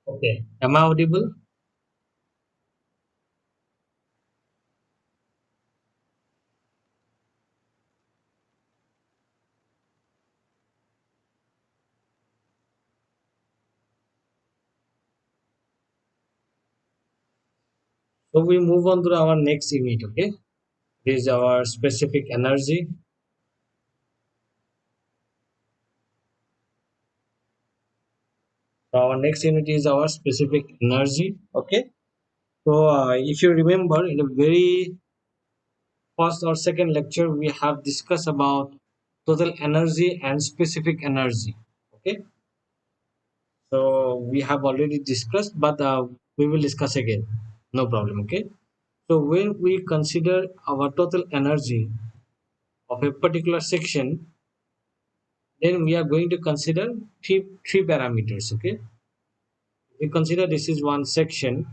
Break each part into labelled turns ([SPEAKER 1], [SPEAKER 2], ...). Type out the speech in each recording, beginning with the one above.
[SPEAKER 1] Okay. Am I audible? So we move on to our next unit. Okay. This is our specific energy. So our next unit is our specific energy. Okay. So if you remember, in the very first or second lecture, we have discussed about total energy and specific energy. Okay. So we have already discussed, but we will discuss again. No problem. Okay. So when we consider our total energy of a particular section, then we are going to consider three parameters. Okay, we consider this is one section.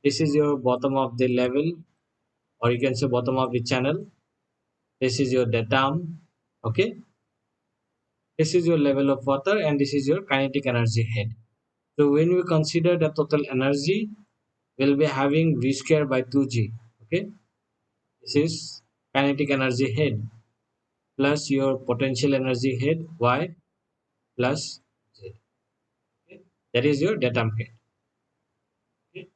[SPEAKER 1] This is your bottom of the level, or you can say bottom of the channel. This is your datum. Okay, this is your level of water, and this is your kinetic energy head. So when we consider the total energy, we'll be having v square by 2g. Okay, this is kinetic energy head plus your potential energy head y plus z. Okay? That is your datum head. Okay?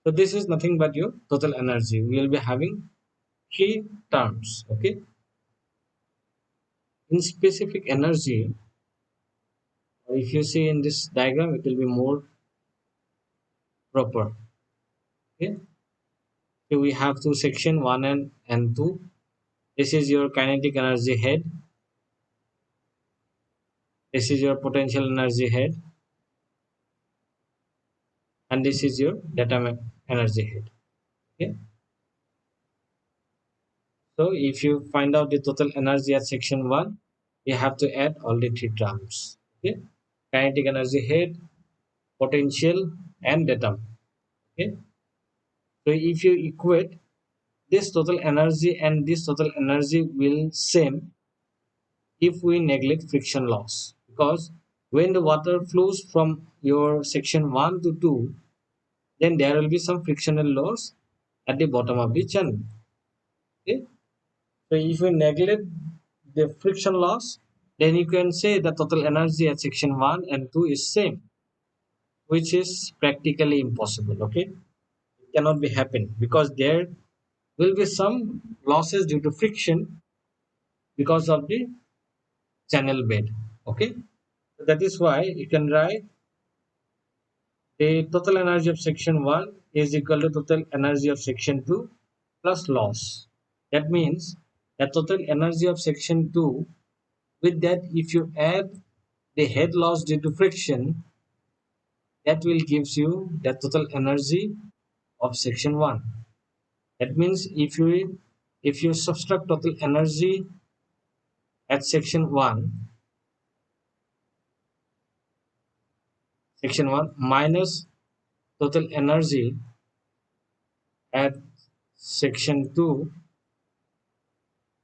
[SPEAKER 1] So this is nothing but your total energy. We will be having three terms. Okay. In specific energy, or if you see in this diagram, it will be more proper. Okay. So we have two section one and two. This is your kinetic energy head. This is your potential energy head, and this is your datum energy head. Okay. So if you find out the total energy at section one, you have to add all the three terms. Okay. Kinetic energy head, potential, and datum. Okay. So if you equate this total energy and this total energy will same if we neglect friction loss, because when the water flows from your section 1 to 2, then there will be some frictional loss at the bottom of the channel. Okay. So if we neglect the friction loss, then you can say the total energy at section 1 and 2 is same, which is practically impossible. Okay, it cannot be happen because there will be some losses due to friction because of the channel bed. Okay, so that is why you can write the total energy of section 1 is equal to total energy of section 2 plus loss. That means the total energy of section 2, with that if you add the head loss due to friction, that will gives you the total energy of section 1. That means if you subtract total energy at section 1 minus total energy at section 2,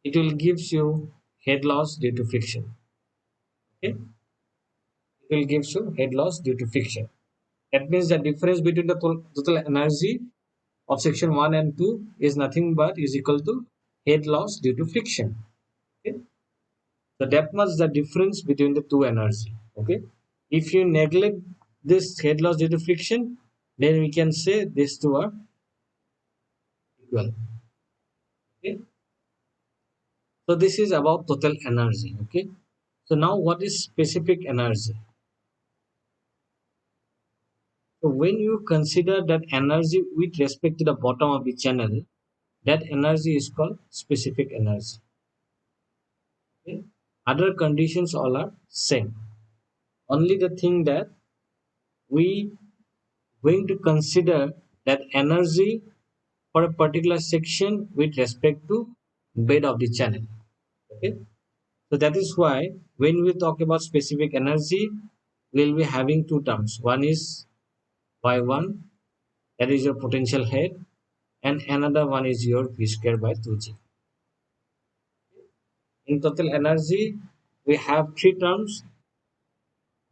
[SPEAKER 1] it will gives you head loss due to friction. Okay, it will gives you head loss due to friction. That means the difference between the total energy of section 1 and 2 is nothing but is equal to head loss due to friction. Okay, so that much the difference between the two energy. Okay, if you neglect this head loss due to friction, then we can say these two are equal. Okay, so this is about total energy. Okay, so now what is specific energy? So when you consider that energy with respect to the bottom of the channel, that energy is called specific energy. Okay? Other conditions all are same. Only the thing that we going to consider that energy for a particular section with respect to bed of the channel. Okay, so that is why when we talk about specific energy, we'll be having two terms. One is y1, that is your potential head, and another one is your v square by 2g. In total energy, we have three terms.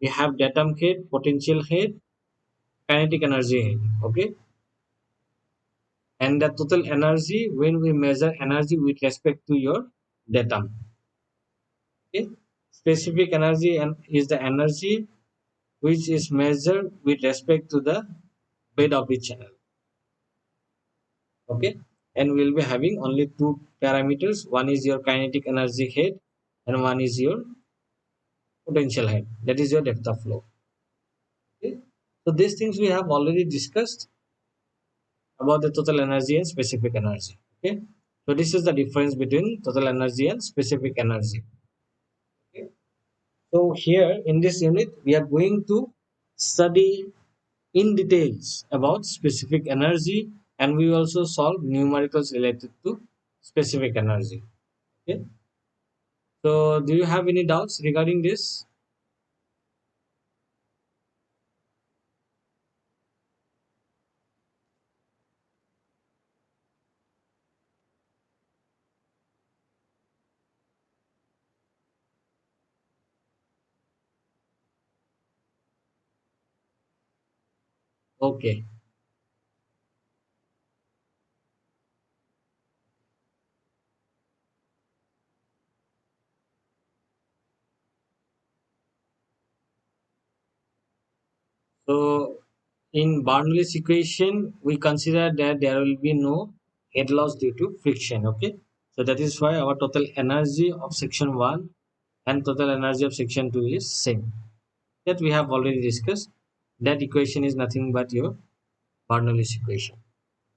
[SPEAKER 1] We have datum head, potential head, kinetic energy head. Okay, and the total energy when we measure energy with respect to your datum. Okay, specific energy and is the energy which is measured with respect to the bed of the channel. Okay, and we'll be having only two parameters. One is your kinetic energy head, and one is your potential head. That is your depth of flow. Okay, so these things we have already discussed about the total energy and specific energy. Okay, so this is the difference between total energy and specific energy. Okay, so here in this unit we are going to study in details about specific energy, and we also solve numericals related to specific energy. Okay, so do you have any doubts regarding this? Okay, so in Bernoulli's equation we consider that there will be no head loss due to friction. Okay, so that is why our total energy of section 1 and total energy of section 2 is same, that we have already discussed. That equation is nothing but your Bernoulli's equation.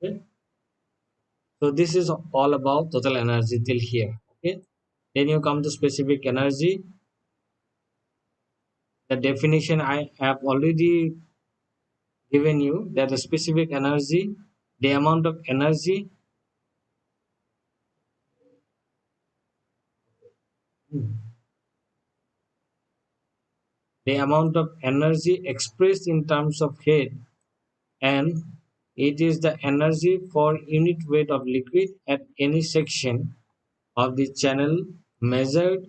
[SPEAKER 1] Okay, so this is all about total energy till here. Okay, then you come to specific energy. The definition I have already given you, that the specific energy, the amount of energy, the amount of energy expressed in terms of head, and it is the energy for unit weight of liquid at any section of the channel measured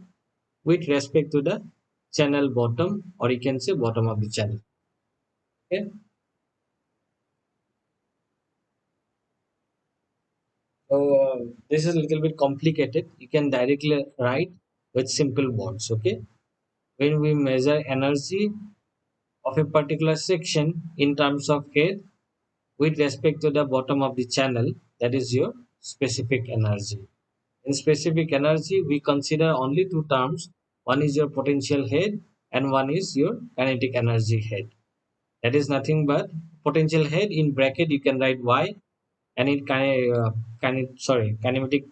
[SPEAKER 1] with respect to the channel bottom, or you can say bottom of the channel. Okay, so this is a little bit complicated. You can directly write with simple words. Okay, when we measure energy of a particular section in terms of head with respect to the bottom of the channel, that is your specific energy. In specific energy, we consider only two terms. One is your potential head, and one is your kinetic energy head. That is nothing but potential head in bracket you can write y, and in kinematic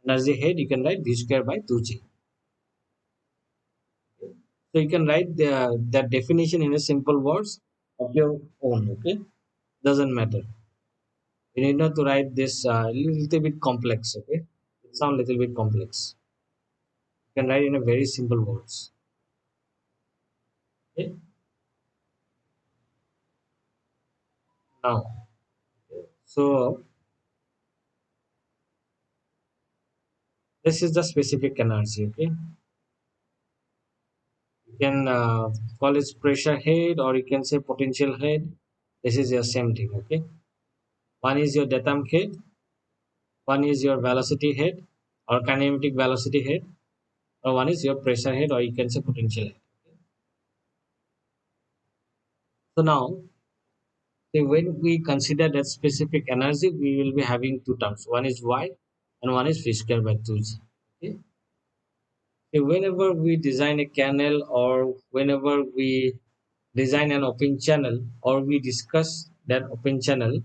[SPEAKER 1] energy head you can write v square by 2g. So you can write that definition in a simple words of your own. Okay, doesn't matter. You need not to write this little bit complex. Okay, it sounds little bit complex. You can write in a very simple words. Okay, now so this is the specific energy. Okay, you can call it pressure head, or you can say potential head. This is your same thing. Okay, one is your datum head, one is your velocity head or kinematic velocity head, or one is your pressure head, or you can say potential head. So now, so when we consider that specific energy, we will be having two terms. One is y, and one is v square by 2g. Okay? So whenever we design a canal, or whenever we design an open channel, or we discuss that open channel,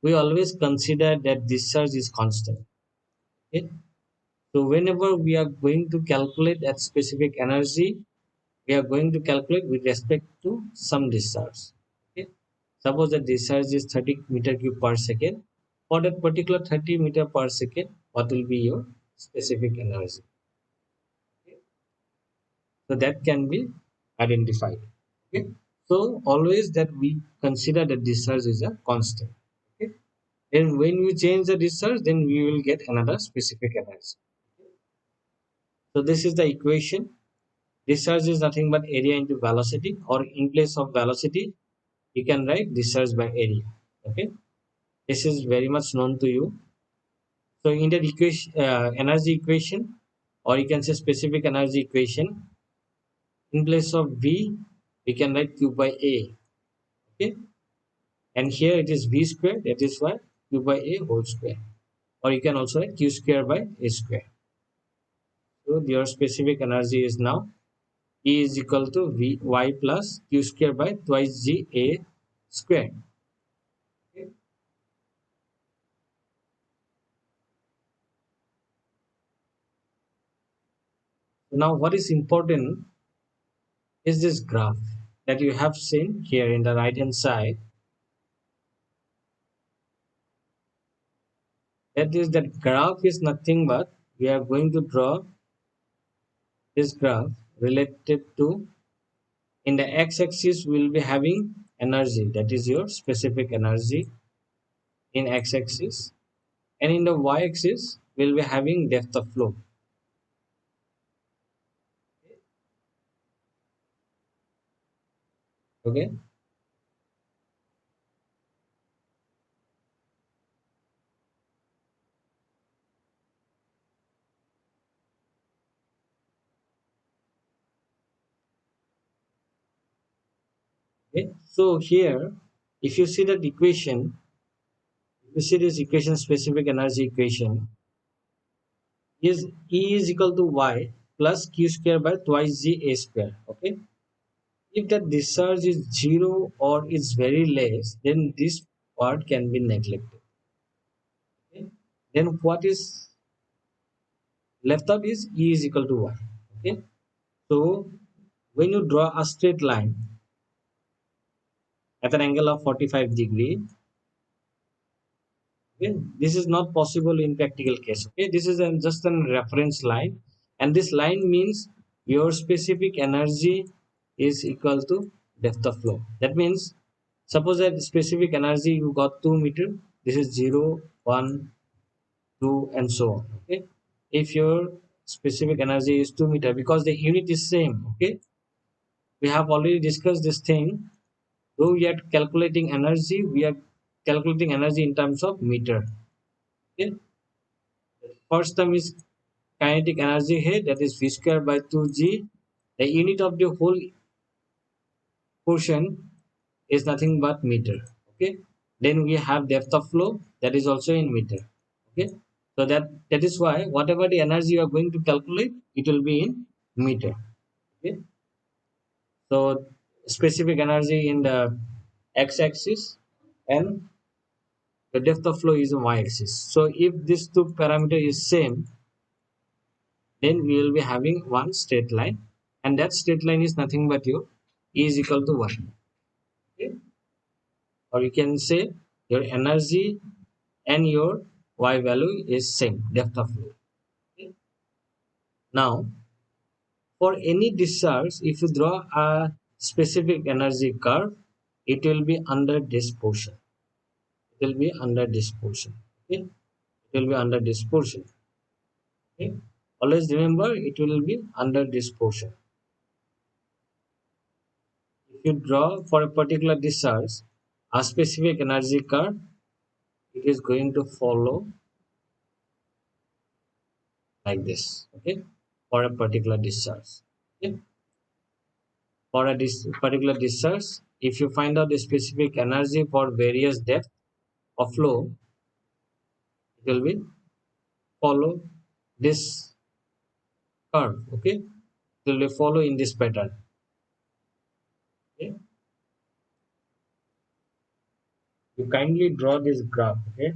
[SPEAKER 1] we always consider that discharge is constant. Okay? So whenever we are going to calculate that specific energy, we are going to calculate with respect to some discharge. Okay. Suppose the discharge is 30 meter cube per second. For that particular 30 meter per second, what will be your specific energy? Okay. So that can be identified. Okay. So always that we consider the discharge is a constant. Okay. And when we change the discharge, then we will get another specific energy. So this is the equation. Discharge is nothing but area into velocity, or in place of velocity, you can write discharge by area. Okay. This is very much known to you. So in that equation, energy equation, or you can say specific energy equation, in place of V, we can write Q by A. Okay. And here it is V square, that is why Q by A whole square. Or you can also write Q square by A square. So your specific energy is now E is equal to V y plus Q square by twice G A square. Okay. Now what is important is this graph that you have seen here in the right hand side. That is, that graph is nothing but we are going to draw this graph related to, in the x-axis we will be having energy, that is your specific energy in x-axis, and in the y-axis we will be having depth of flow. Okay. Okay. So here, if you see that equation, if you see this equation, specific energy equation, is E is equal to y plus q square by twice g a square. Okay. If the discharge is zero or is very less, then this part can be neglected. Okay. Then what is left out is E is equal to y. Okay. So when you draw a straight line at an angle of 45 degree, okay, this is not possible in practical case. Okay, this is just a reference line, and this line means your specific energy is equal to depth of flow. That means suppose that specific energy you got 2 meter, this is 0 1 2 and so on. Okay, if your specific energy is 2 meter, because the unit is same. Okay, we have already discussed this thing. Though we are calculating energy, we are calculating energy in terms of meter. Okay. First term is kinetic energy here, that is V square by 2G. The unit of the whole portion is nothing but meter. Okay. Then we have depth of flow, that is also in meter. Okay. So that is why whatever the energy you are going to calculate, it will be in meter. Okay. So specific energy in the x-axis, and the depth of flow is a y-axis. So if these two parameter is same, then we will be having one straight line, and that straight line is nothing but your E is equal to 1. Okay. Or you can say your energy and your y value is same, depth of flow. Okay. Now for any discharge, if you draw a specific energy curve, it will be under this portion. It will be under this portion. Okay. It will be under this portion. Okay. Always remember, it will be under this portion. If you draw for a particular discharge a specific energy curve, it is going to follow like this. Okay, for a particular discharge. Okay, for a particular discharge, if you find out the specific energy for various depth of flow, it will be follow this curve. Okay, it will be follow in this pattern. Okay, you kindly draw this graph. Okay,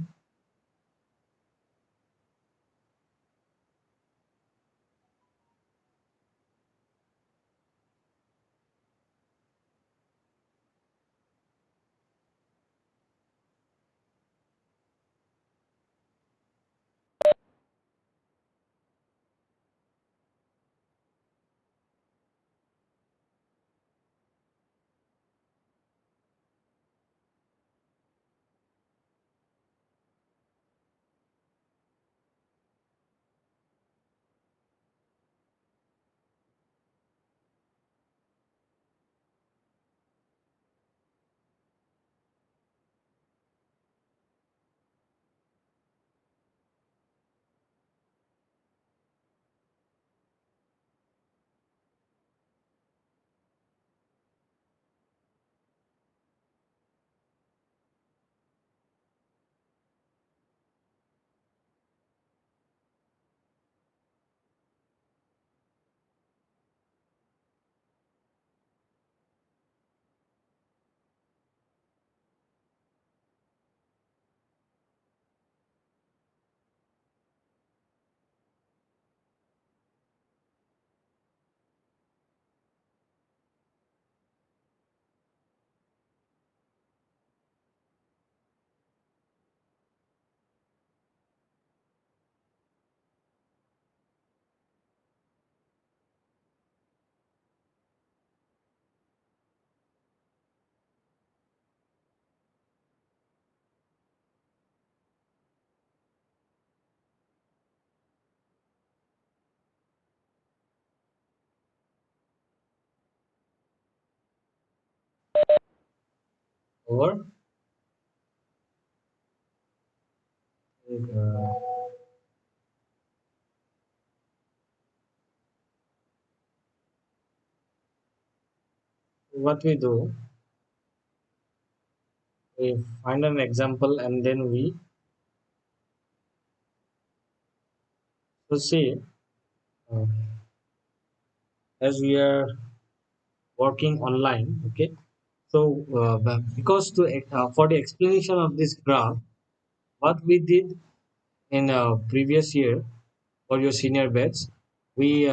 [SPEAKER 1] over uh, what we do, we find an example and then we so see uh, as we are working online. Okay, so because to for the explanation of this graph, what we did in previous year for your senior batch, we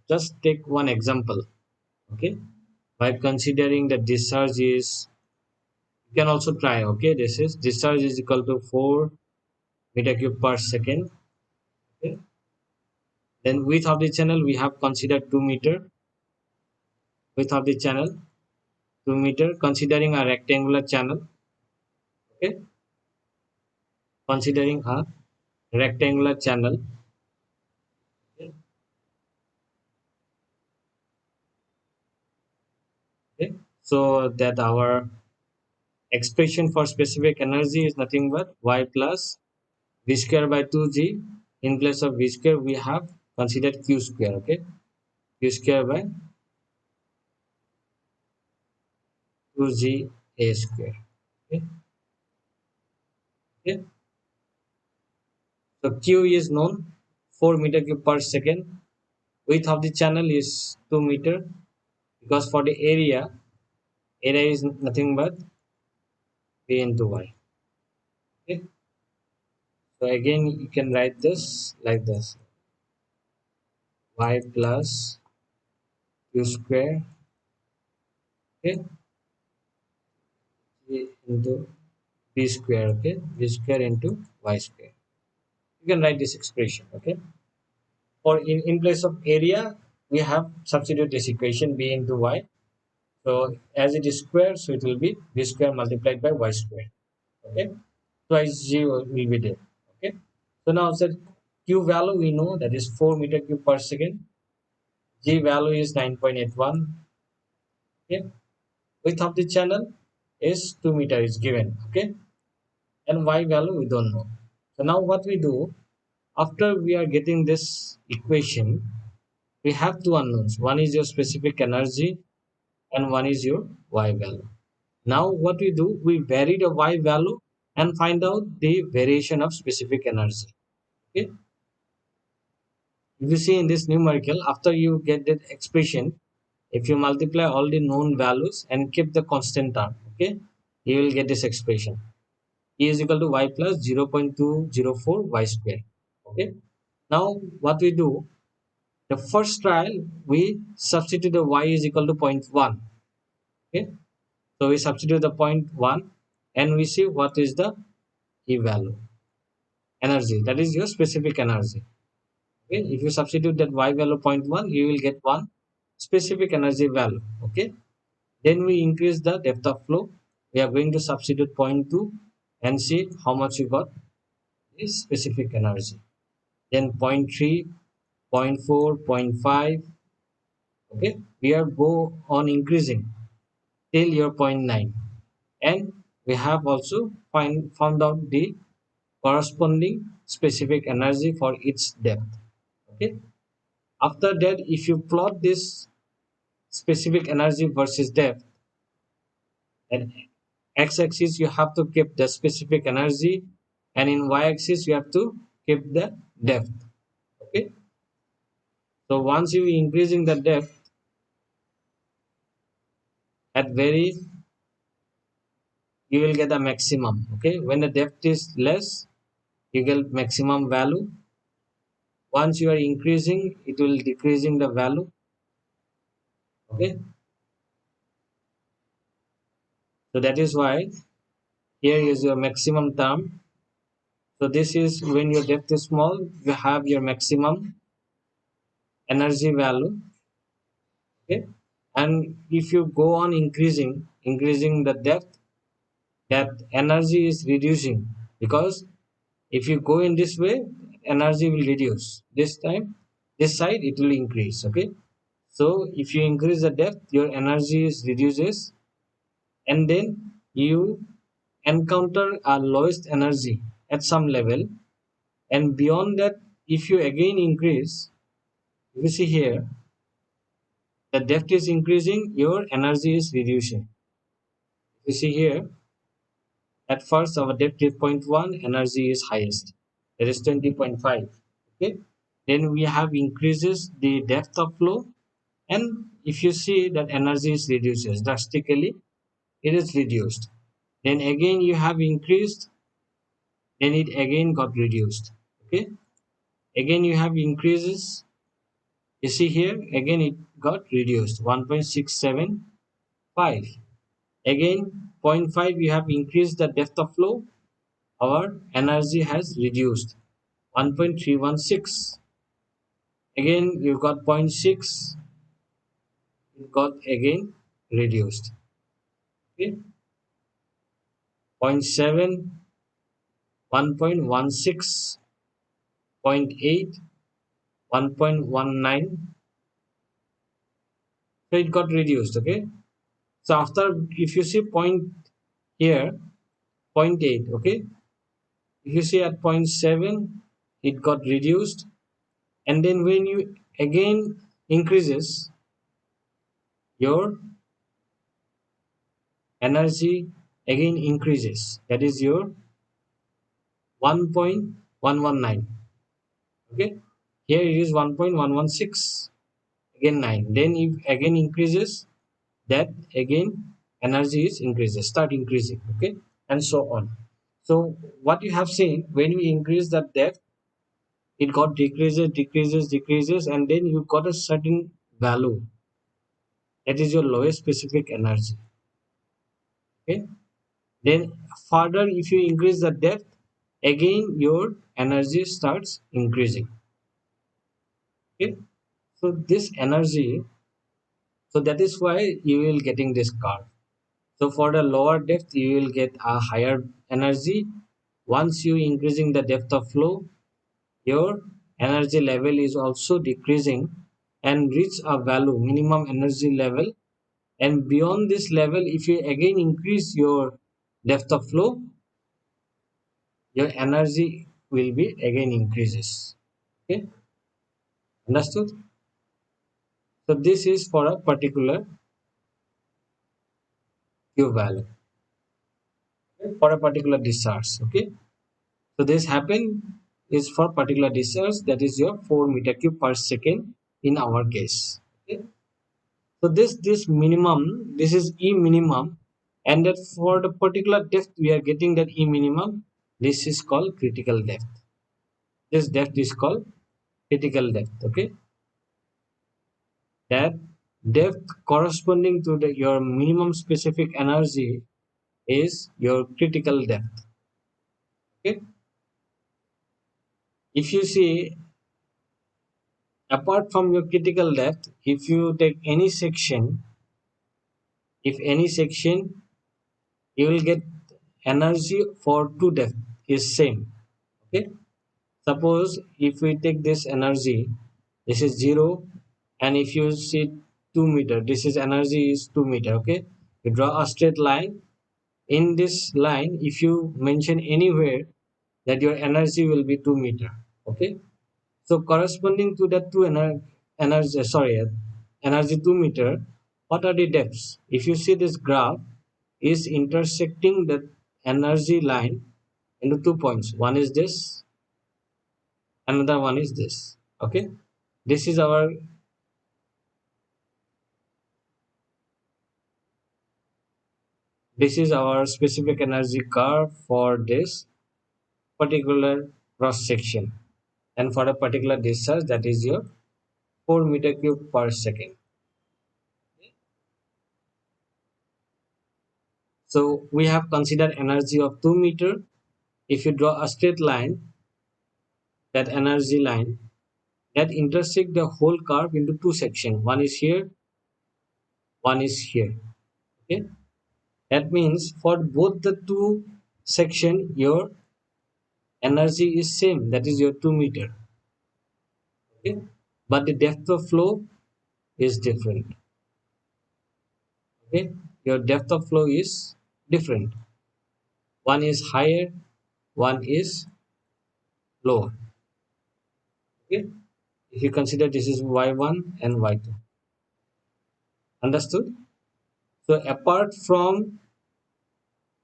[SPEAKER 1] just take one example. Okay, by considering the discharge is, you can also try. Okay, this is discharge is equal to 4 meter cube per second. Okay, then width of the channel we have considered 2 meter. Width of the channel 2 meter, considering a rectangular channel. Okay, considering a rectangular channel. Okay, okay. So that our expression for specific energy is nothing but y plus v square by 2g. In place of v square we have considered q square. Okay, q square by 2g a square. Okay, okay. So q is known, 4 meter cube per second. Width of the channel is 2 meter, because for the area is nothing but v into y. Okay, so again you can write this like this: y plus q square, okay, into b square. Okay, b square into y square. You can write this expression. Okay, or in place of area we have substitute this equation b into y. So as it is square, so it will be b square multiplied by y square. Okay, twice g will be there. Okay, so now the q value we know, that is 4 meter cube per second. G value is 9.81. Okay, width of the channel is 2 meter is given. Okay, and y value we don't know. So now what we do, after we are getting this equation, we have two unknowns. One is your specific energy and one is your y value. Now what we do, we vary the y value and find out the variation of specific energy. Okay, if you see in this numerical, after you get that expression, if you multiply all the known values and keep the constant term, okay, you will get this expression: e is equal to y plus 0.204 y square. Okay, now what we do, the first trial we substitute the y is equal to zero point 0.1. Okay, so we substitute the zero point 0.1 and we see what is the e value, energy, that is your specific energy. Okay, if you substitute that y value zero point 0.1, you will get one specific energy value. Okay, then we increase the depth of flow. We are going to substitute zero point 0.2 and see how much you got is specific energy. Then zero point 0.3, zero point 0.4, zero point 0.5. Okay, we are go on increasing till your zero point 0.9, and we have also found out the corresponding specific energy for each depth. Okay, after that if you plot this specific energy versus depth, and x-axis you have to keep the specific energy, and in y-axis you have to keep the depth. Okay, so once you increasing the depth at very, you will get a maximum. Okay, when the depth is less you get maximum value. Once you are increasing, it will decreasing the value. Okay, so that is why here is your maximum term. So this is when your depth is small, you have your maximum energy value. Okay, and if you go on increasing the depth, that energy is reducing, because if you go in this way, energy will reduce. This time, this side it will increase. Okay, so if you increase the depth, your energy is reduces, and then you encounter a lowest energy at some level, and beyond that, if you again increase, you see here, the depth is increasing, your energy is reducing. You see here, at first our depth is 0.1, energy is highest, that is 20.5. Okay, then we have increases the depth of flow, and if you see that energy is reduces drastically, it is reduced. Then again you have increased, then it again got reduced. Okay, again you have increases, you see here, again it got reduced 1.675. Again 0 0.5 you have increased the depth of flow, our energy has reduced 1.316. Again you got zero point 0.6, it got again reduced. Okay, zero point 0.7, 1.16, 0.8, 1.19, so it got reduced. Okay, so after, if you see point here, zero point 0.8. Okay, if you see at zero point 0.7 it got reduced, and then when you again increases, your energy again increases, that is your 1.119. Okay, here it is 1.116, again 9, then if again increases, that again energy is increases, start increasing. Okay, and so on. So what you have seen, when we increase the depth, it got decreases, and then you got a certain value, that is your lowest specific energy. Okay, then further if you increase the depth, again your energy starts increasing. Okay, so this energy, so that is why you will getting this curve. So for the lower depth you will get a higher energy. Once you increasing the depth of flow, your energy level is also decreasing and reach a value minimum energy level, and beyond this level if you again increase your depth of flow, your energy will be again increases. Okay, understood? So this is for a particular Q value, okay, for a particular discharge. Okay, so this happen is for particular discharge, that is your 4 meter cube per second in our case. Okay, so this minimum, this is E minimum, and that for the particular depth we are getting that E minimum, this is called critical depth. This depth is called critical depth. Okay, that depth corresponding to your minimum specific energy is your critical depth. Okay, if you see, apart from your critical depth, if you take any section, if any section, you will get energy for two depth is same. Okay, suppose if we take this energy, this is 0, and if you see 2 meter, this is energy is 2 meter. Okay, you draw a straight line. In this line, if you mention anywhere that your energy will be 2 meter. Okay, so corresponding to that two energy, energy 2 meter, what are the depths? If you see this graph is intersecting the energy line into 2 points. One is this, another one is this. Okay, this is our, this is our specific energy curve for this particular cross section, and for a particular discharge, that is your 4 meter cube per second. So we have considered energy of 2 meter. If you draw a straight line, that energy line, that intersect the whole curve into two sections. One is here, one is here. Okay, that means for both the two section, your energy is same. That is your 2 meter. Okay, but the depth of flow is different. Okay, your depth of flow is different. One is higher, one is lower. Okay, if you consider this is y1 and y2. Understood? So apart from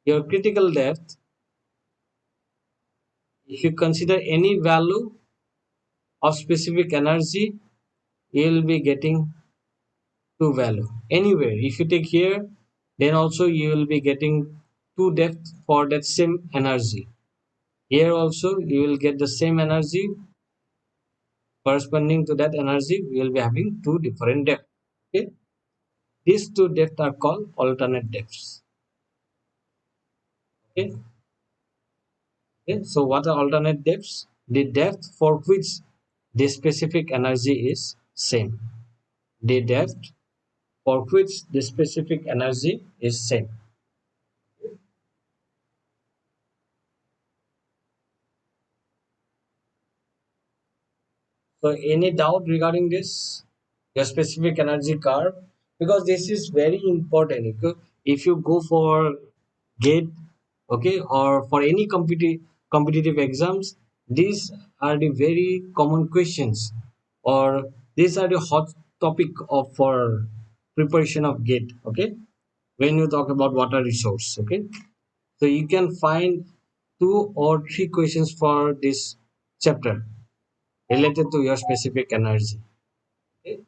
[SPEAKER 1] your critical depth, if you consider any value of specific energy, you will be getting two value anywhere. If you take here, then also you will be getting two depth for that same energy. Here also you will get the same energy. Corresponding to that energy, we will be having two different depths. Okay, these two depths are called alternate depths. Okay. Okay, so what are alternate depths? The depth for which the specific energy is same. The depth for which the specific energy is same. So any doubt regarding this? Your specific energy curve? Because this is very important. If you go for GATE, okay, or for any competitive exams, these are the very common questions, or these are the hot topic of for preparation of GATE. Okay, when you talk about water resource, okay, so you can find two or three questions for this chapter related to your specific energy. Okay?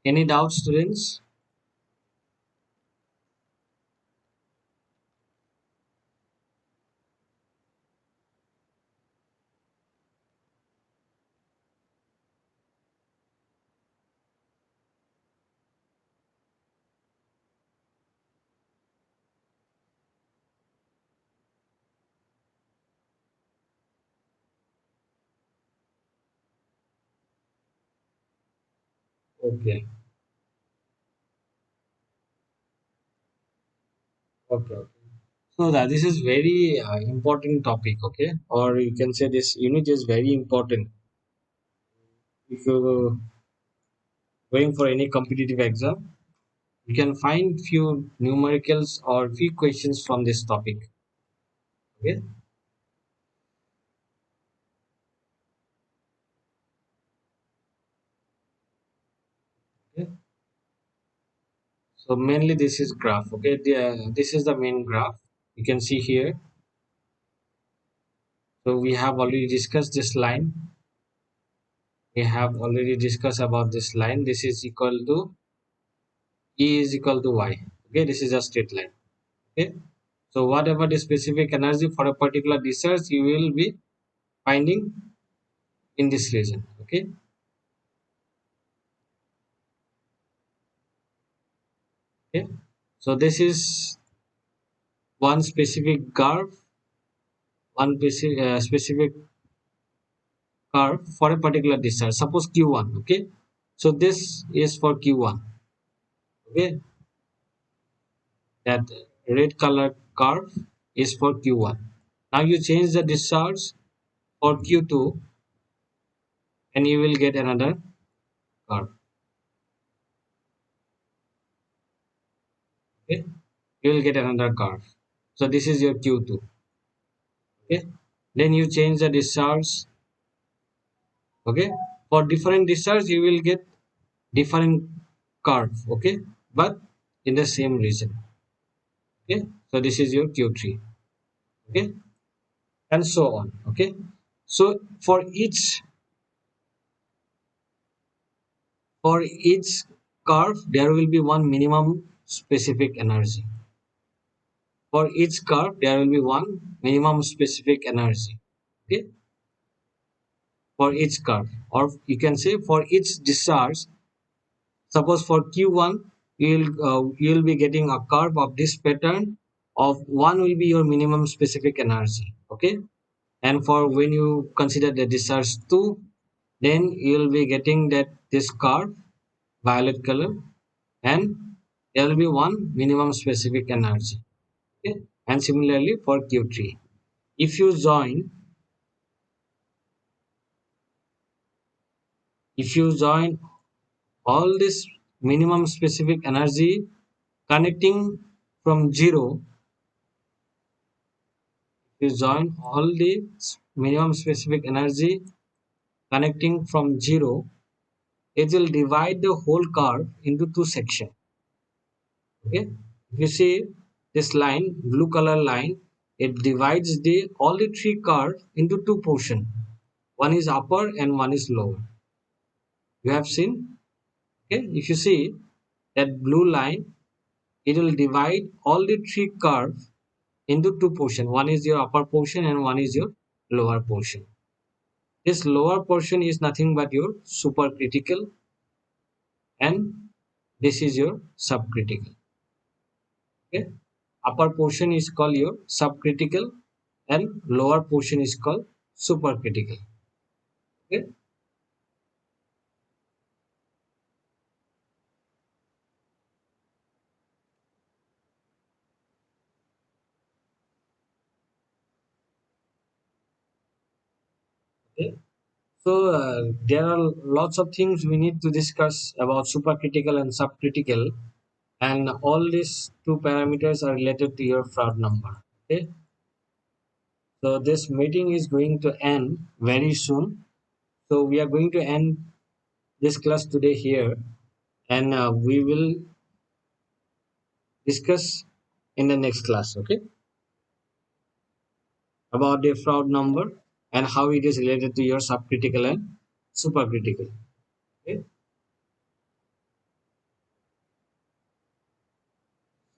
[SPEAKER 1] Any doubts, students? Okay. Okay. Okay. So that this is very important topic. Okay, or you can say this unit is very important if you going for any competitive exam. You can find few numericals or few questions from this topic. Okay. Okay. So mainly this is graph. Okay. This is the main graph. You can see here. So we have already discussed this line. We have already discussed about this line. This is equal to E is equal to Y. Okay. This is a straight line. Okay. So whatever the specific energy for a particular discharge, you will be finding in this region. Okay. Okay. So this is one specific curve, one specific curve for a particular discharge. Suppose Q1. Okay. So this is for Q1. Okay. That red color curve is for Q1. Now you change the discharge for Q2 and you will get another curve. Okay. You will get another curve. So this is your Q2. Okay. Then you change the discharge. Okay. For different discharge you will get different curve. Okay. But in the same region. Okay. So this is your Q3. Okay. And so on. Okay. So for each curve there will be one minimum specific energy. For each curve there will be one minimum specific energy. Okay. For each curve, or you can say for each discharge. Suppose for Q1 you will be getting a curve of this pattern of one will be your minimum specific energy. Okay. And for when you consider the discharge 2, then you will be getting that this curve violet color, and there will be one minimum specific energy. Okay. And similarly for Q3, if you join all this minimum specific energy connecting from zero, you join all the minimum specific energy connecting from zero, it will divide the whole curve into two sections. Okay. If you see this line, blue color line, it divides the all the three curves into two portions. One is upper and one is lower. You have seen. Okay. If you see that blue line, it will divide all the three curves into two portions. One is your upper portion and one is your lower portion. This lower portion is nothing but your supercritical, and this is your subcritical. Okay. Upper portion is called your subcritical and lower portion is called supercritical. Okay. Okay. So there are lots of things we need to discuss about supercritical and subcritical, and all these two parameters are related to your Froude number. Okay. So this meeting is going to end very soon. So we are going to end this class today here, and we will discuss in the next class. Okay, about the Froude number and how it is related to your subcritical and supercritical. Okay.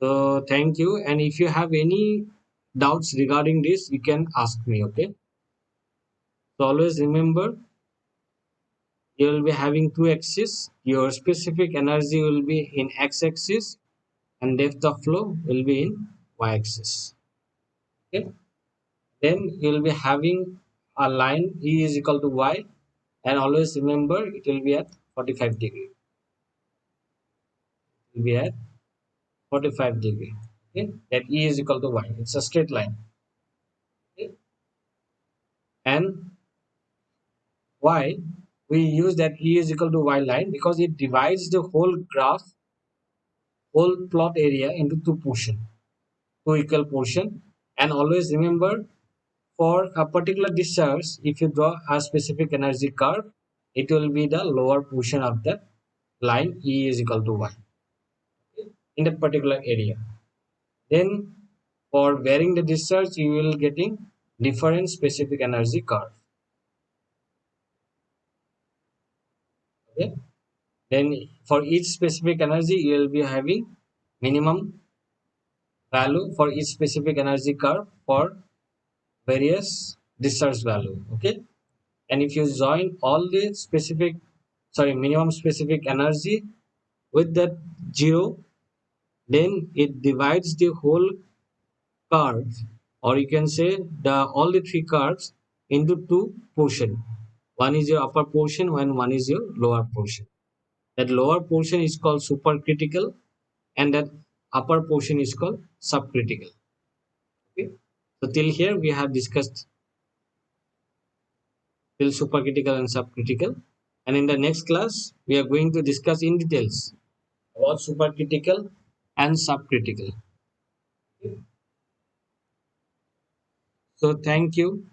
[SPEAKER 1] So thank you. And if you have any doubts regarding this, you can ask me. Okay. So always remember, you will be having two axes. Your specific energy will be in x-axis, and depth of flow will be in y-axis. Okay. Then you will be having a line E is equal to y, and always remember it will be at 45 degree. It will be at 45 degree. Okay. That E is equal to y. It's a straight line. Okay. And why we use that E is equal to y line? Because it divides the whole graph, whole plot area into two portion, two equal portion. And always remember, for a particular discharge, if you draw a specific energy curve, it will be the lower portion of that line E is equal to y in that particular area. Then for varying the discharge, you will getting different specific energy curve. Okay. Then for each specific energy, you will be having minimum value for each specific energy curve for various discharge value. Okay. And if you join all the specific, sorry, minimum specific energy with that zero, then it divides the whole curve, or you can say the all the three curves into two portion. One is your upper portion and one is your lower portion. That lower portion is called supercritical, and that upper portion is called subcritical. Okay. So till here we have discussed till supercritical and subcritical, and in the next class we are going to discuss in details about supercritical and subcritical. So thank you.